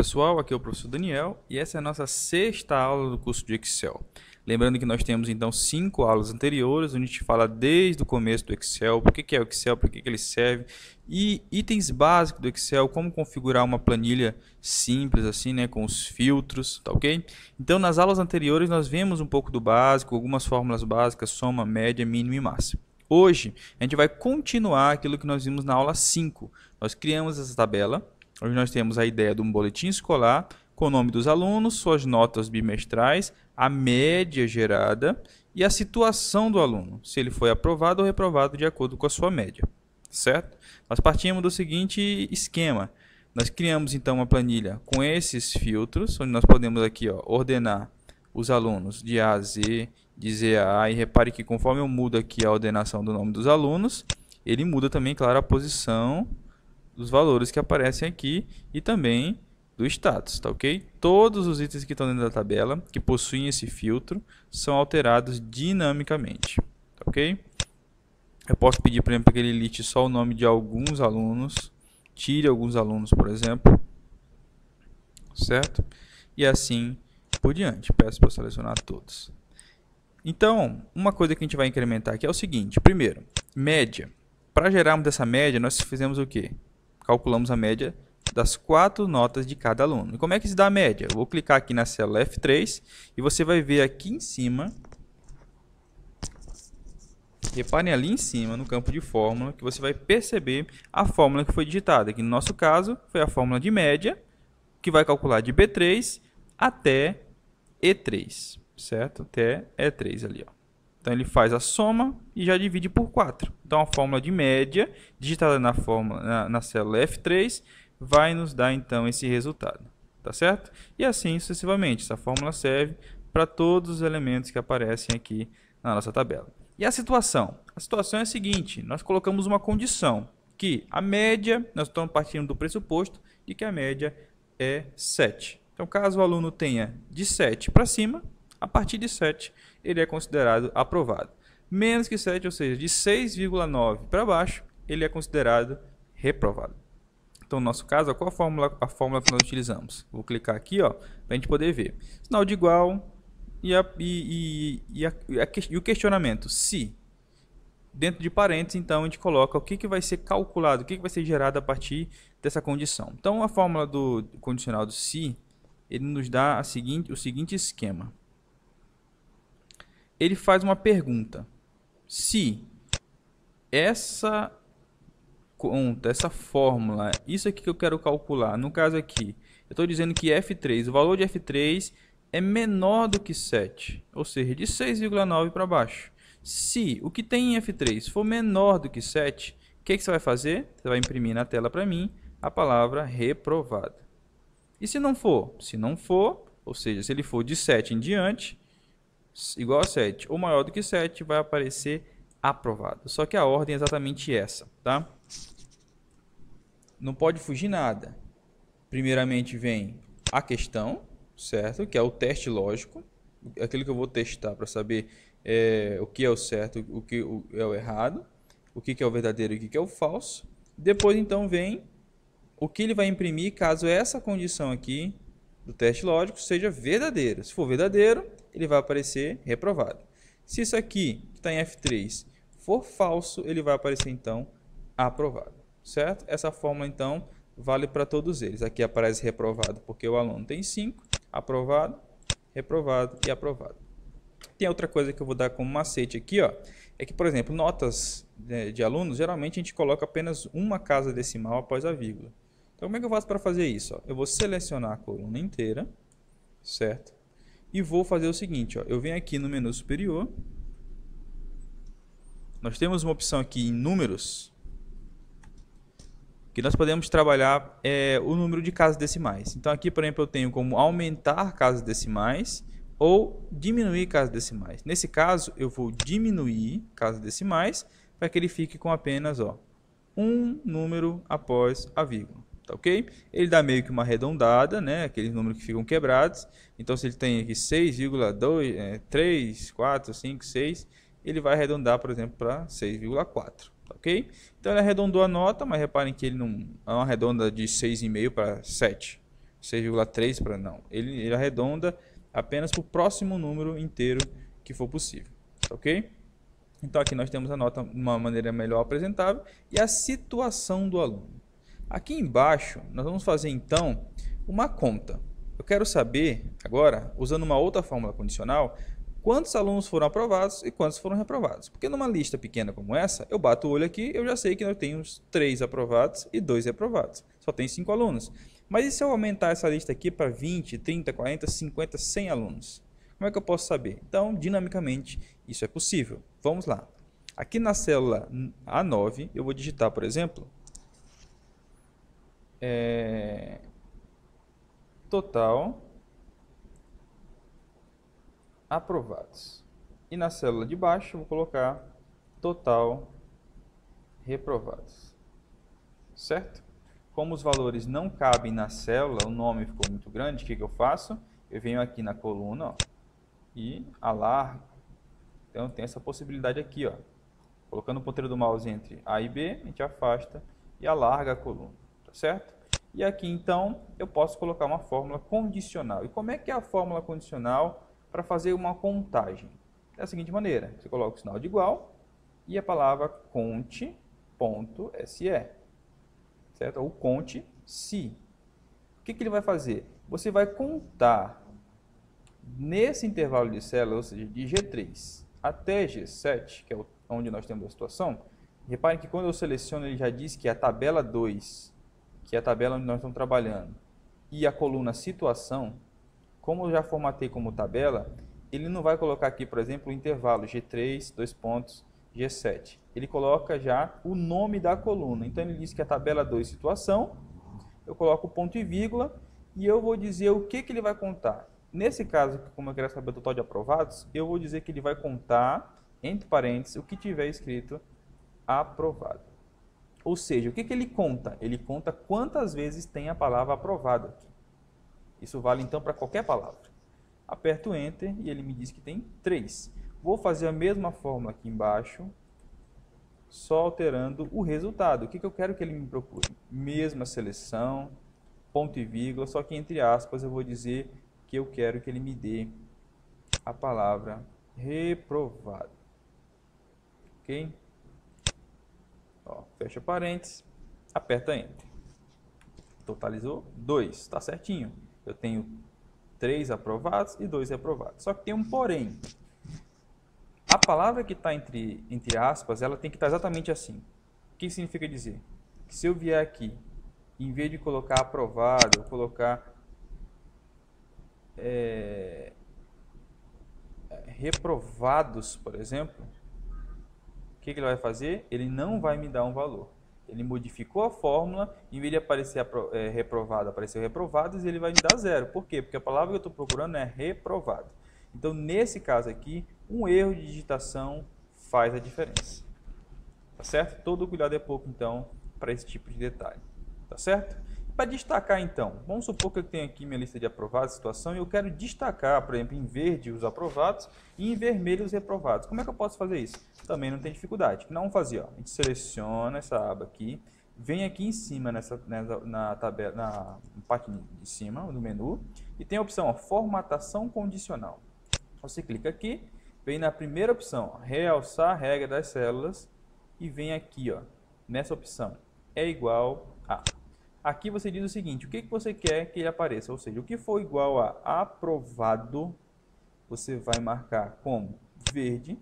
pessoal, aqui é o professor Daniel e essa é a nossa sexta aula do curso de Excel. Lembrando que nós temos então 5 aulas anteriores, onde a gente fala desde o começo do Excel, o que é o Excel, para que ele serve, e itens básicos do Excel, como configurar uma planilha simples assim, né, com os filtros, tá ok? Então nas aulas anteriores nós vimos um pouco do básico, algumas fórmulas básicas, soma, média, mínimo e máximo. Hoje a gente vai continuar aquilo que nós vimos na aula 5. Nós criamos essa tabela. Hoje nós temos a ideia de um boletim escolar com o nome dos alunos, suas notas bimestrais, a média gerada e a situação do aluno, se ele foi aprovado ou reprovado de acordo com a sua média, certo? Nós partimos do seguinte esquema. Nós criamos então uma planilha com esses filtros, onde nós podemos aqui ordenar os alunos de A a Z, de Z a A, e repare que conforme eu mudo aqui a ordenação do nome dos alunos, ele muda também, claro, a posição dos valores que aparecem aqui e também do status, tá ok? Todos os itens que estão dentro da tabela, que possuem esse filtro, são alterados dinamicamente, tá ok? Eu posso pedir, por exemplo, que ele liste só o nome de alguns alunos, tire alguns alunos, por exemplo, certo? E assim por diante. Peço para selecionar todos. Então, uma coisa que a gente vai incrementar aqui é o seguinte. Primeiro, média. Para gerarmos essa média, nós fizemos o quê? Calculamos a média das 4 notas de cada aluno. E como é que se dá a média? Eu vou clicar aqui na célula F3 e você vai ver aqui em cima, reparem ali em cima, no campo de fórmula, que você vai perceber a fórmula que foi digitada. Aqui no nosso caso, foi a fórmula de média, que vai calcular de B3 até E3, certo? Até E3 ali, ó. Então ele faz a soma e já divide por 4. Então a fórmula de média, digitada na célula F3, vai nos dar então esse resultado, tá certo? E assim sucessivamente. Essa fórmula serve para todos os elementos que aparecem aqui na nossa tabela. E a situação? A situação é a seguinte: nós colocamos uma condição, que a média, nós estamos partindo do pressuposto de que a média é 7. Então caso o aluno tenha de 7 para cima, a partir de 7 ele é considerado aprovado. Menos que 7, ou seja, de 6,9 para baixo, ele é considerado reprovado. Então, no nosso caso, qual a fórmula que nós utilizamos? Vou clicar aqui para a gente poder ver. Sinal de igual e o questionamento. Se, dentro de parênteses, então, a gente coloca o que vai ser calculado, o que vai ser gerado a partir dessa condição. Então, a fórmula do condicional do se, ele nos dá o seguinte esquema. Ele faz uma pergunta: se essa conta, essa fórmula, isso aqui que eu quero calcular, no caso aqui, eu estou dizendo que F3, o valor de F3 é menor do que 7, ou seja, de 6,9 para baixo. Se o que tem em F3 for menor do que 7, o que você vai fazer? Você vai imprimir na tela para mim a palavra reprovado. E se não for? Se não for, ou seja, se ele for de 7 em diante, igual a 7 ou maior do que 7, vai aparecer aprovado. Só que a ordem é exatamente essa, tá? Não pode fugir nada. Primeiramente vem a questão, certo? Que é o teste lógico, aquilo que eu vou testar para saber o que é o certo, o que é o errado, o que é o verdadeiro e o que é o falso. Depois então vem o que ele vai imprimir caso essa condição aqui do teste lógico seja verdadeira. Se for verdadeiro, ele vai aparecer reprovado. Se isso aqui, que está em F3, for falso, ele vai aparecer então aprovado, certo? Essa fórmula então vale para todos eles. Aqui aparece reprovado porque o aluno tem 5, aprovado, reprovado e aprovado. Tem outra coisa que eu vou dar como macete aqui, é que, por exemplo, notas de alunos, geralmente a gente coloca apenas uma casa decimal após a vírgula. Então, como é que eu faço para fazer isso? Eu vou selecionar a coluna inteira, certo? E vou fazer o seguinte, eu venho aqui no menu superior, nós temos uma opção aqui em números, que nós podemos trabalhar o número de casas decimais. Então aqui, por exemplo, eu tenho como aumentar casas decimais ou diminuir casas decimais. Nesse caso, eu vou diminuir casas decimais para que ele fique com apenas um número após a vírgula. Tá ok? Ele dá meio que uma arredondada, né? Aqueles números que ficam quebrados. Então, se ele tem aqui 6,2, 3, 4, 5, 6, ele vai arredondar, por exemplo, para 6,4. Tá ok? Então, ele arredondou a nota, mas reparem que ele não é uma redonda de 6,5 para 7. 6,3 para não. Ele arredonda apenas para o próximo número inteiro que for possível, ok? Então aqui nós temos a nota de uma maneira melhor apresentável e a situação do aluno. Aqui embaixo nós vamos fazer então uma conta. Eu quero saber agora, usando uma outra fórmula condicional, quantos alunos foram aprovados e quantos foram reprovados. Porque numa lista pequena como essa, eu bato o olho aqui, eu já sei que nós temos 3 aprovados e 2 reprovados. Só tem 5 alunos. Mas e se eu aumentar essa lista aqui para 20, 30, 40, 50, 100 alunos? Como é que eu posso saber? Então, dinamicamente, isso é possível. Vamos lá. Aqui na célula A9, eu vou digitar, por exemplo, total aprovados. E na célula de baixo, eu vou colocar total reprovados. Certo? Como os valores não cabem na célula, o nome ficou muito grande, o que eu faço? Eu venho aqui na coluna, ó, e alargo. Então tem essa possibilidade aqui, ó. Colocando o ponteiro do mouse entre A e B, a gente afasta e alarga a coluna, tá certo? E aqui então eu posso colocar uma fórmula condicional. E como é que é a fórmula condicional para fazer uma contagem? É da seguinte maneira: você coloca o sinal de igual e a palavra conte.se, certo? Ou conte se. O que ele vai fazer? Você vai contar nesse intervalo de célula, ou seja, de G3 até G7, que é onde nós temos a situação. Reparem que quando eu seleciono, ele já diz que a tabela 2, que é a tabela onde nós estamos trabalhando, e a coluna situação, como eu já formatei como tabela, ele não vai colocar aqui, por exemplo, o intervalo G3, 2 pontos, G7. Ele coloca já o nome da coluna. Então, ele diz que a tabela 2, situação, eu coloco o ponto e vírgula, e eu vou dizer o que ele vai contar. Nesse caso, como eu quero saber o total de aprovados, eu vou dizer que ele vai contar, entre parênteses, o que tiver escrito aprovado. Ou seja, o que ele conta? Ele conta quantas vezes tem a palavra aprovado aqui. Isso vale então para qualquer palavra. Aperto Enter e ele me diz que tem 3. Vou fazer a mesma fórmula aqui embaixo, só alterando o resultado. O que eu quero que ele me procure? Mesma seleção, ponto e vírgula, só que entre aspas eu vou dizer que eu quero que ele me dê a palavra reprovado. Ok? Ó, fecha parênteses, aperta Enter. Totalizou 2, está certinho. Eu tenho 3 aprovados e 2 reprovados. Só que tem um porém. A palavra que está entre aspas, ela tem que estar exatamente assim. O que significa dizer? Que se eu vier aqui, em vez de colocar aprovado, eu colocar reprovados, por exemplo, o que ele vai fazer? Ele não vai me dar um valor. Ele modificou a fórmula, em vez de aparecer reprovado, apareceu reprovados, e ele vai me dar 0. Por quê? Porque a palavra que eu estou procurando é reprovado. Então, nesse caso aqui, um erro de digitação faz a diferença. Tá certo? Todo cuidado é pouco, então, para esse tipo de detalhe. Tá certo? Para destacar, então, vamos supor que eu tenho aqui minha lista de aprovados, situação, e eu quero destacar, por exemplo, em verde os aprovados e em vermelho os reprovados. Como é que eu posso fazer isso? Também não tem dificuldade. O que nós vamos fazer? Ó, a gente seleciona essa aba aqui, vem aqui em cima, na tabela, na parte de cima do menu, e tem a opção, ó, formatação condicional. Você clica aqui, vem na primeira opção, ó, realçar a regra das células, e vem aqui, ó, nessa opção, é igual a... Aqui você diz o seguinte, o que você quer que ele apareça? Ou seja, o que for igual a aprovado, você vai marcar como verde,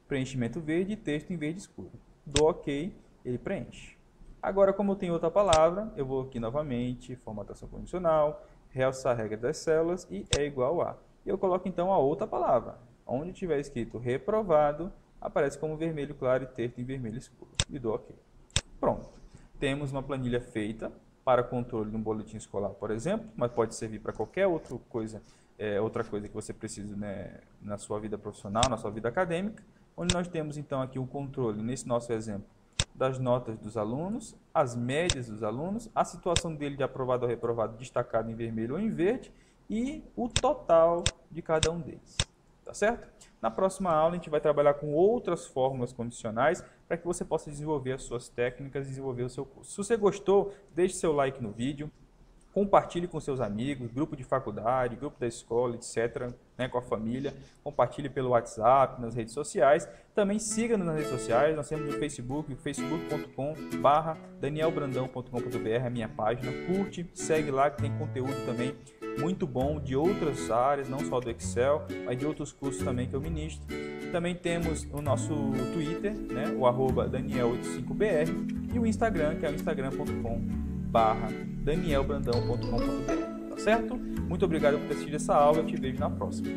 preenchimento verde e texto em verde escuro. Dou OK, ele preenche. Agora, como eu tenho outra palavra, eu vou aqui novamente, formatação condicional, realçar a regra das células e é igual a. Eu coloco então a outra palavra. Onde tiver escrito reprovado, aparece como vermelho claro e texto em vermelho escuro. E dou OK. Pronto. Temos uma planilha feita para controle de um boletim escolar, por exemplo, mas pode servir para qualquer outra coisa que você precise, né, na sua vida profissional, na sua vida acadêmica, onde nós temos então aqui um controle, nesse nosso exemplo, das notas dos alunos, as médias dos alunos, a situação dele de aprovado ou reprovado destacado em vermelho ou em verde e o total de cada um deles. Tá certo? Na próxima aula a gente vai trabalhar com outras fórmulas condicionais para que você possa desenvolver as suas técnicas e desenvolver o seu curso. Se você gostou, deixe seu like no vídeo, Compartilhe com seus amigos, grupo de faculdade, grupo da escola, etc., né, com a família. Compartilhe pelo WhatsApp, nas redes sociais. Também siga-nos nas redes sociais. Nós temos o Facebook, facebook.com/danielbrandão.com.br, a minha página. Curte, segue lá que tem conteúdo também muito bom de outras áreas, não só do Excel, mas de outros cursos também que eu ministro. Também temos o nosso Twitter, né, o @daniel85br, e o Instagram, que é o instagram.com/danielbrandão.com.br. Tá certo? Muito obrigado por ter assistido essa aula. Eu te vejo na próxima.